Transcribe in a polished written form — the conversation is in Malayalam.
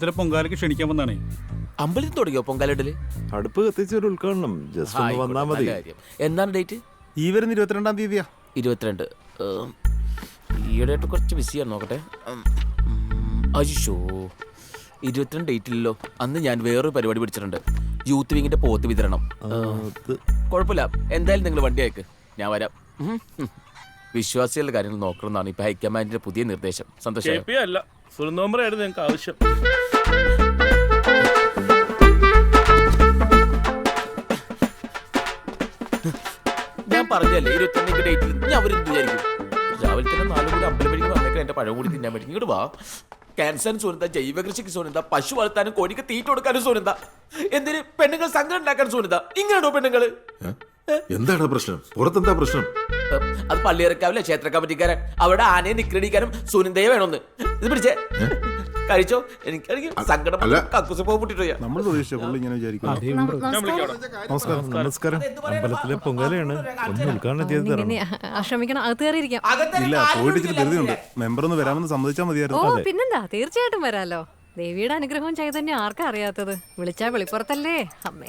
ഇതിലെ പൊങ്കാലയ്ക്ക് ക്ഷണിക്കാൻ വന്നാണേ. അമ്പലത്തിൽ തുടങ്ങിയോ പൊങ്കാലിടല്? അടുപ്പ് കത്തിച്ചൊരു ഉദ്ഘാടനം ജസ്റ്റ് ഒന്ന് വന്നാ മതി. എന്താണ് ഡേറ്റ്? ഈ വരുന്ന 22-ാം തീയതിയാ. 22. ഈയിടെയായിട്ട് കുറച്ച് ബിസിയാണ്, നോക്കട്ടെ. അയ്യോ, 22 ഡേറ്റ് ഇല്ലല്ലോ. അന്ന് ഞാൻ വേറൊരു പരിപാടി പിടിച്ചിട്ടുണ്ട്, യൂത്ത് വിങ്ങിന്റെ പോത്ത് വിതരണം. കുഴപ്പമില്ല, എന്തായാലും നിങ്ങൾ വണ്ടി അയക്ക്, ഞാൻ വരാം. വിശ്വാസികളുടെ കാര്യങ്ങൾ നോക്കണമെന്നാണ് ഇപ്പൊ ഹൈക്കമാൻഡിന്റെ പുതിയ നിർദ്ദേശം. സന്തോഷം. ഞങ്ങൾക്ക് ആവശ്യം. ഞാൻ പറഞ്ഞല്ലേ 22 ഡേറ്റിൽ ഞാൻ അവരെന്ത് വിചാരിക്കും? രാവിലെ തന്നെ 4 കൂടി അമ്പലം വഴിക്ക് വന്നേക്കാൻ എന്റെ പഴം കൂടി തിന്നാൻ പറ്റും. ഇങ്ങോട്ട് വാ. ക്യാൻസറിന് സോനെന്താ, ജൈവ കൃഷിക്ക് സോനെന്താ, പശു വളർത്താനും കോഴിക്ക് തീറ്റ കൊടുക്കാനും സോനെന്താ, എന്തിന് പെണ്ണുങ്ങൾ സംഘം ഉണ്ടാക്കാൻ സോനെന്താ? ഇങ്ങനെയാണോ പെണ്ണുങ്ങള്? എന്താണ് പ്രശ്നം? പുറത്തെന്താ പ്രശ്നം? അത് പള്ളിയിറക്കാവില്ല, ക്ഷേത്ര കമ്മിറ്റിക്കാരൻ അവിടെ ആനയെ നിക്രടിക്കാനും സുനന്ദയെ വേണമെന്ന്. ഇത് പിടിച്ചേ, കഴിച്ചോ. എനിക്കാണെങ്കിൽ സങ്കടം കക്കൂസ് പോയിട്ടില്ല. നമ്മൾ പ്രതീക്ഷിച്ച പുള്ളി ഇങ്ങനെ വിചാരിക്കും. നമസ്കാരം. നമസ്കാരം. അമ്പലത്തിലെ പൊങ്കാലയാണ്, ഒന്ന് ഉദ്ഘാടനം ചെയ്ത് തരണം. ക്ഷമിക്കണം, അകത്ത് കയറിയിരിക്കാം. ഇല്ല, പോയിട്ട് ഇച്ചിരി ധൃതിയുണ്ട്. മെമ്പർ ഒന്ന് വരാമെന്ന് സമ്മതിച്ചാൽ മതിയായിരുന്നു. പിന്നെന്താ, തീർച്ചയായിട്ടും വരാലോ. ദേവിയുടെ അനുഗ്രഹവും ചൈതന്യം ആർക്കാ അറിയാത്തത്? വിളിച്ചാ വെളിപ്പുറത്തല്ലേ അമ്മേ.